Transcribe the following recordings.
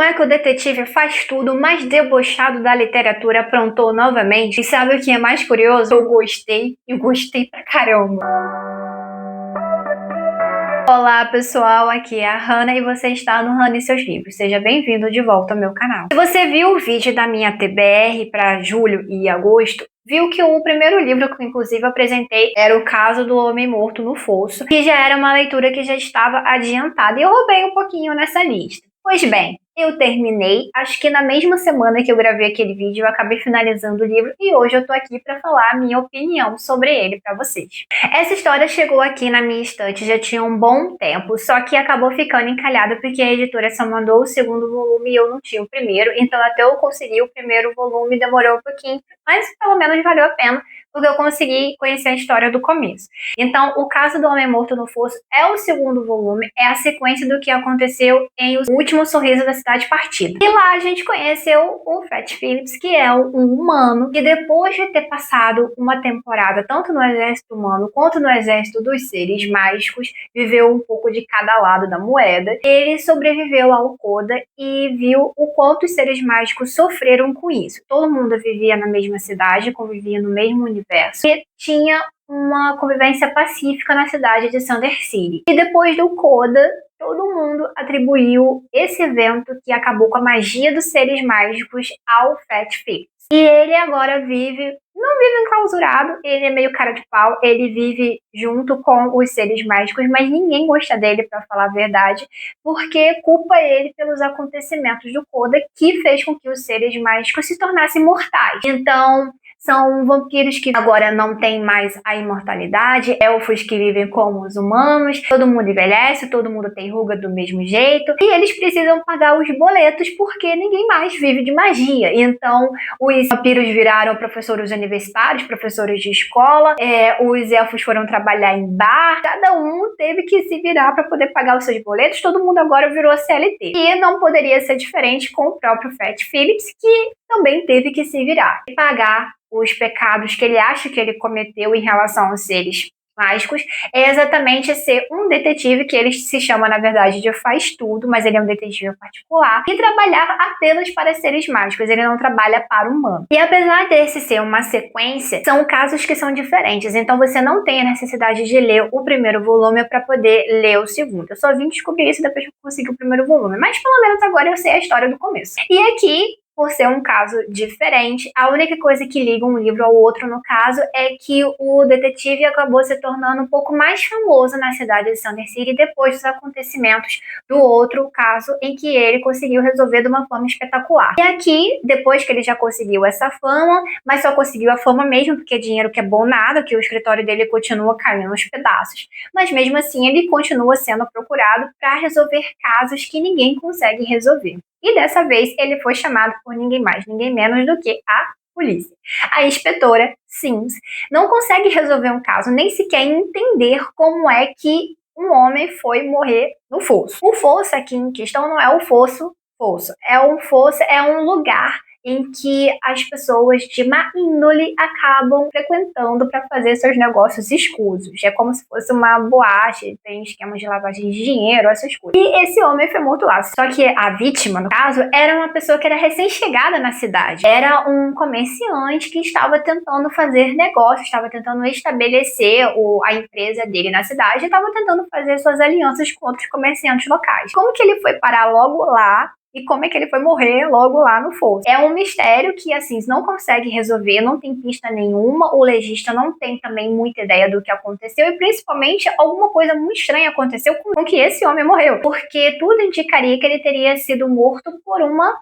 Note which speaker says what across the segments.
Speaker 1: Não é que o detetive faz tudo, o mais debochado da literatura aprontou novamente? E sabe o que é mais curioso? Eu gostei, e gostei pra caramba. Olá pessoal, aqui é a Hannah e você está no Hannah e seus livros. Seja bem-vindo de volta ao meu canal. Se você viu o vídeo da minha TBR para julho e agosto, viu que o primeiro livro que inclusive apresentei era O Caso do Homem Morto no Fosso, que já era uma leitura que já estava adiantada e eu roubei um pouquinho nessa lista. Pois bem, eu terminei, acho que na mesma semana que eu gravei aquele vídeo, eu acabei finalizando o livro e hoje eu tô aqui para falar a minha opinião sobre ele para vocês. Essa história chegou aqui na minha estante já tinha um bom tempo, só que acabou ficando encalhada porque a editora só mandou o segundo volume e eu não tinha o primeiro, então até eu conseguir o primeiro volume demorou um pouquinho, mas pelo menos valeu a pena, porque eu consegui conhecer a história do começo. Então, O Caso do Homem Morto no Fosso é o segundo volume, é a sequência do que aconteceu em O Último Sorriso da Cidade Partida. E lá a gente conheceu o Fat Phillips, que é um humano que depois de ter passado uma temporada tanto no exército humano quanto no exército dos seres mágicos, viveu um pouco de cada lado da moeda. Ele sobreviveu ao Coda e viu o quanto os seres mágicos sofreram com isso. Todo mundo vivia na mesma cidade, convivia no mesmo universo e tinha uma convivência pacífica na cidade de Thunder City. E depois do Coda, todo mundo atribuiu esse evento que acabou com a magia dos seres mágicos ao Fat Phillips. E ele agora não vive enclausurado, ele é meio cara de pau, ele vive junto com os seres mágicos, mas ninguém gosta dele, pra falar a verdade, porque culpa ele pelos acontecimentos do Coda, que fez com que os seres mágicos se tornassem mortais. Então, são vampiros que agora não têm mais a imortalidade, elfos que vivem como os humanos, todo mundo envelhece, todo mundo tem ruga do mesmo jeito, e eles precisam pagar os boletos porque ninguém mais vive de magia. Então, os vampiros viraram professores universitários, professores de escola, os elfos foram trabalhar em bar, cada um teve que se virar para poder pagar os seus boletos, todo mundo agora virou CLT. E não poderia ser diferente com o próprio Fat Phillips, que também teve que se virar e pagar os pecados que ele acha que ele cometeu em relação aos seres mágicos, é exatamente ser um detetive, que ele se chama, na verdade, de faz tudo, mas ele é um detetive particular, e trabalhar apenas para seres mágicos, ele não trabalha para humanos. E apesar desse ser uma sequência, são casos que são diferentes, então você não tem a necessidade de ler o primeiro volume para poder ler o segundo. Eu só vim descobrir isso depois que eu consegui o primeiro volume, mas pelo menos agora eu sei a história do começo. E aqui, por ser um caso diferente, a única coisa que liga um livro ao outro, no caso, é que o detetive acabou se tornando um pouco mais famoso na cidade de Thunder City depois dos acontecimentos do outro caso em que ele conseguiu resolver de uma forma espetacular. E aqui, depois que ele já conseguiu essa fama, mas só conseguiu a fama mesmo porque dinheiro que é bom nada, que o escritório dele continua caindo aos pedaços, mas mesmo assim ele continua sendo procurado para resolver casos que ninguém consegue resolver. E dessa vez ele foi chamado por ninguém mais, ninguém menos do que a polícia. A inspetora Sims não consegue resolver um caso, nem sequer entender como é que um homem foi morrer no fosso. O fosso aqui em questão não é o fosso, é um lugar em que as pessoas de má índole acabam frequentando para fazer seus negócios escusos. É como se fosse uma boate, tem esquemas de lavagem de dinheiro, essas coisas. E esse homem foi morto lá. Só que a vítima, no caso, era uma pessoa que era recém-chegada na cidade. Era um comerciante que estava tentando fazer negócio, estava tentando estabelecer a empresa dele na cidade e estava tentando fazer suas alianças com outros comerciantes locais. Como que ele foi parar logo lá? E como é que ele foi morrer logo lá no fosso? É um mistério que, assim, não consegue resolver, não tem pista nenhuma, o legista não tem também muita ideia do que aconteceu e, principalmente, alguma coisa muito estranha aconteceu com que esse homem morreu, porque tudo indicaria que ele teria sido morto por uma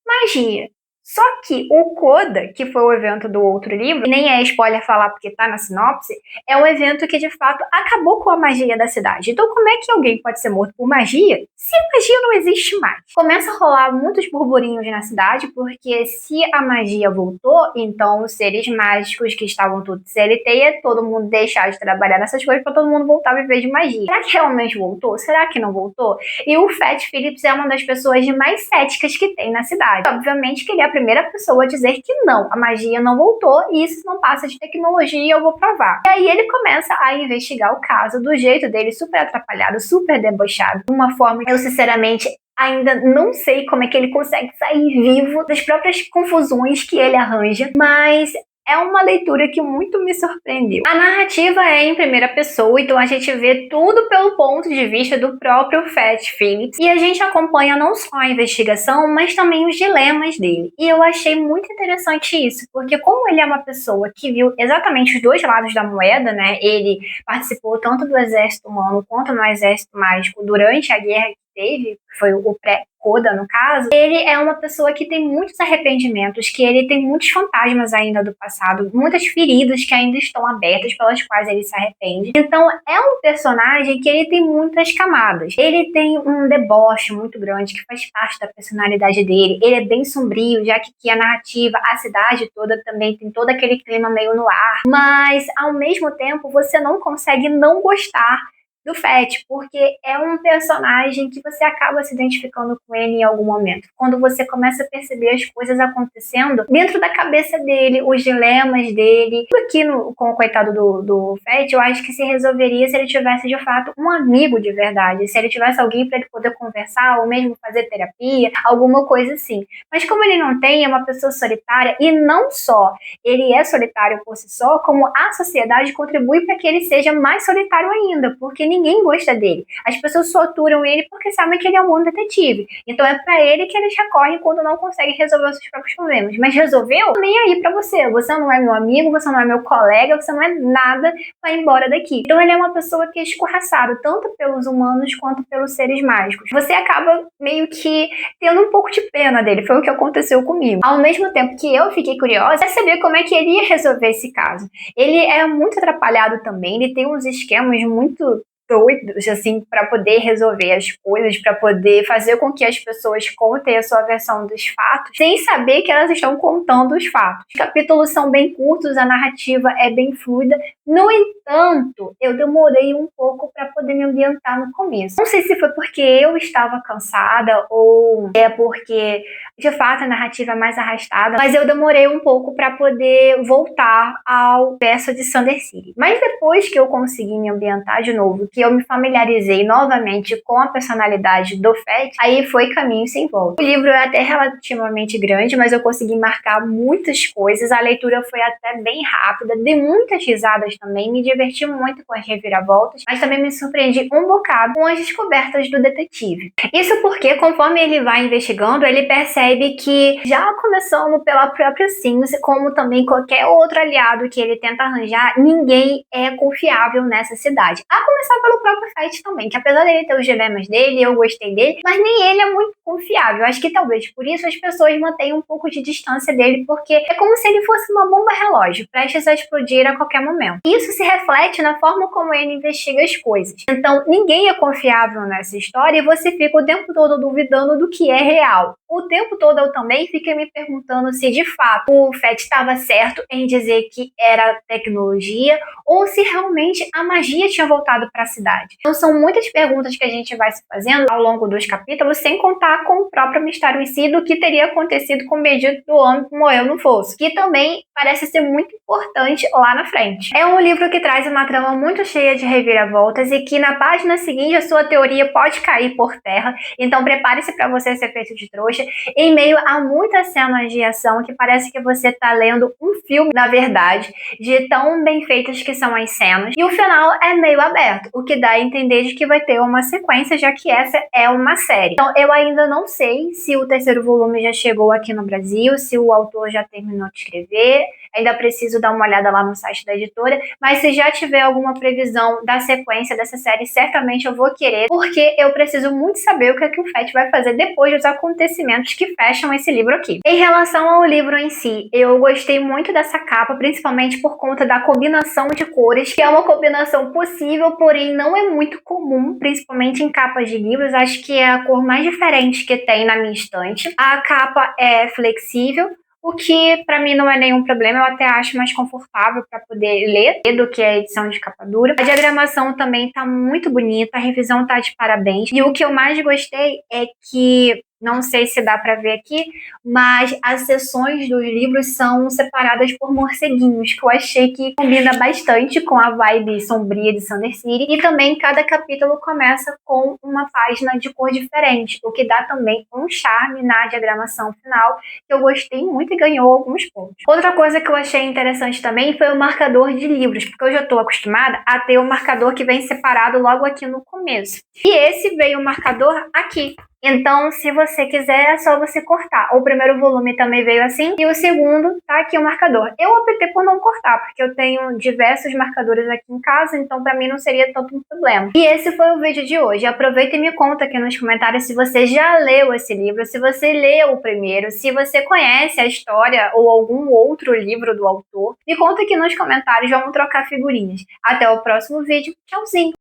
Speaker 1: magia. Só que o Coda, que foi o evento do outro livro, e nem é spoiler falar porque tá na sinopse, é um evento que de fato acabou com a magia da cidade. Então como é que alguém pode ser morto por magia se a magia não existe mais? Começa a rolar muitos burburinhos na cidade, porque se a magia voltou, então os seres mágicos que estavam todos CLT ia todo mundo deixar de trabalhar nessas coisas para todo mundo voltar a viver de magia. Será que realmente voltou? Será que não voltou? E o Fat Phillips é uma das pessoas mais céticas que tem na cidade. Obviamente que ele primeira pessoa a dizer que não, a magia não voltou e isso não passa de tecnologia e eu vou provar. E aí ele começa a investigar o caso do jeito dele, super atrapalhado, super debochado, de uma forma que eu sinceramente ainda não sei como é que ele consegue sair vivo das próprias confusões que ele arranja, mas é uma leitura que muito me surpreendeu. A narrativa é em primeira pessoa, então a gente vê tudo pelo ponto de vista do próprio Fat Phillips e a gente acompanha não só a investigação, mas também os dilemas dele. E eu achei muito interessante isso, porque como ele é uma pessoa que viu exatamente os dois lados da moeda, né? Ele participou tanto do exército humano quanto no exército mágico durante a guerra que teve, que foi o pré-Coda no caso, ele é uma pessoa que tem muitos arrependimentos, que ele tem muitos fantasmas ainda do passado, muitas feridas que ainda estão abertas pelas quais ele se arrepende. Então é um personagem que ele tem muitas camadas. Ele tem um deboche muito grande que faz parte da personalidade dele. Ele é bem sombrio, já que a narrativa, a cidade toda também tem todo aquele clima meio no ar, mas ao mesmo tempo você não consegue não gostar do Fat, porque é um personagem que você acaba se identificando com ele em algum momento. Quando você começa a perceber as coisas acontecendo dentro da cabeça dele, os dilemas dele. Aqui com o coitado do Fat, eu acho que se resolveria se ele tivesse de fato um amigo de verdade, se ele tivesse alguém para ele poder conversar, ou mesmo fazer terapia, alguma coisa assim. Mas como ele não tem, é uma pessoa solitária, e não só ele é solitário por si só, como a sociedade contribui para que ele seja mais solitário ainda, porque ninguém gosta dele. As pessoas só aturam ele porque sabem que ele é um bom detetive. Então é pra ele que eles recorrem quando não conseguem resolver os seus próprios problemas. Mas resolveu? Nem aí pra você. Você não é meu amigo, você não é meu colega, você não é nada, vai embora daqui. Então ele é uma pessoa que é escorraçado, tanto pelos humanos quanto pelos seres mágicos. Você acaba meio que tendo um pouco de pena dele. Foi o que aconteceu comigo. Ao mesmo tempo que eu fiquei curiosa, é saber como é que ele ia resolver esse caso. Ele é muito atrapalhado também, ele tem uns esquemas muito doidos, assim, para poder resolver as coisas, para poder fazer com que as pessoas contem a sua versão dos fatos, sem saber que elas estão contando os fatos. Os capítulos são bem curtos, a narrativa é bem fluida. No entanto, eu demorei um pouco para poder me ambientar no começo. Não sei se foi porque eu estava cansada ou é porque, de fato, a narrativa é mais arrastada, mas eu demorei um pouco para poder voltar ao verso de Thunder City. Mas depois que eu consegui me ambientar de novo, que eu me familiarizei novamente com a personalidade do Fat, aí foi caminho sem volta. O livro é até relativamente grande, mas eu consegui marcar muitas coisas, a leitura foi até bem rápida, dei muitas risadas também, me diverti muito com as reviravoltas, mas também me surpreendi um bocado com as descobertas do detetive. Isso porque, conforme ele vai investigando, ele percebe que, já começando pela própria Sims, como também qualquer outro aliado que ele tenta arranjar, ninguém é confiável nessa cidade. A começar pelo próprio Fat também, que apesar dele ter os dilemas dele, eu gostei dele, mas nem ele é muito confiável. Acho que talvez por isso as pessoas mantenham um pouco de distância dele, porque é como se ele fosse uma bomba relógio, prestes a explodir a qualquer momento. Isso se reflete na forma como ele investiga as coisas. Então, ninguém é confiável nessa história e você fica o tempo todo duvidando do que é real. O tempo todo eu também fiquei me perguntando se de fato o Fat estava certo em dizer que era tecnologia ou se realmente a magia tinha voltado para a cidade. Então são muitas perguntas que a gente vai se fazendo ao longo dos capítulos, sem contar com o próprio mistério em si do que teria acontecido com o bendito do homem que morreu no fosso, que também parece ser muito importante lá na frente. É um livro que traz uma trama muito cheia de reviravoltas e que na página seguinte a sua teoria pode cair por terra, então prepare-se para você ser feito de trouxa, em meio a muitas cenas de ação que parece que você está lendo um filme, na verdade, de tão bem feitas que são as cenas, e o final é meio aberto, o que dá a entender de que vai ter uma sequência, já que essa é uma série. Então eu ainda não sei se o terceiro volume já chegou aqui no Brasil, se o autor já terminou de escrever, ainda preciso dar uma olhada lá no site da editora, mas se já tiver alguma previsão da sequência dessa série, certamente eu vou querer, porque eu preciso muito saber o que é que o Fat vai fazer depois dos acontecimentos que fecham esse livro aqui. Em relação ao livro em si, eu gostei muito dessa capa, principalmente por conta da combinação de cores, que é uma combinação possível, porém não é muito comum, principalmente em capas de livros. Acho que é a cor mais diferente que tem na minha estante. A capa é flexível, o que para mim não é nenhum problema, eu até acho mais confortável para poder ler do que a edição de capa dura. A diagramação também tá muito bonita, a revisão tá de parabéns. E o que eu mais gostei é que não sei se dá para ver aqui, mas as seções dos livros são separadas por morceguinhos, que eu achei que combina bastante com a vibe sombria de Thunder City. E também cada capítulo começa com uma página de cor diferente, o que dá também um charme na diagramação final, que eu gostei muito e ganhou alguns pontos. Outra coisa que eu achei interessante também foi o marcador de livros, porque eu já estou acostumada a ter o marcador que vem separado logo aqui no começo. E esse veio o marcador aqui. Então, se você quiser, é só você cortar. O primeiro volume também veio assim, e o segundo tá aqui o marcador. Eu optei por não cortar, porque eu tenho diversos marcadores aqui em casa, então pra mim não seria tanto um problema. E esse foi o vídeo de hoje. Aproveita e me conta aqui nos comentários se você já leu esse livro, se você leu o primeiro, se você conhece a história ou algum outro livro do autor. Me conta aqui nos comentários, vamos trocar figurinhas. Até o próximo vídeo. Tchauzinho!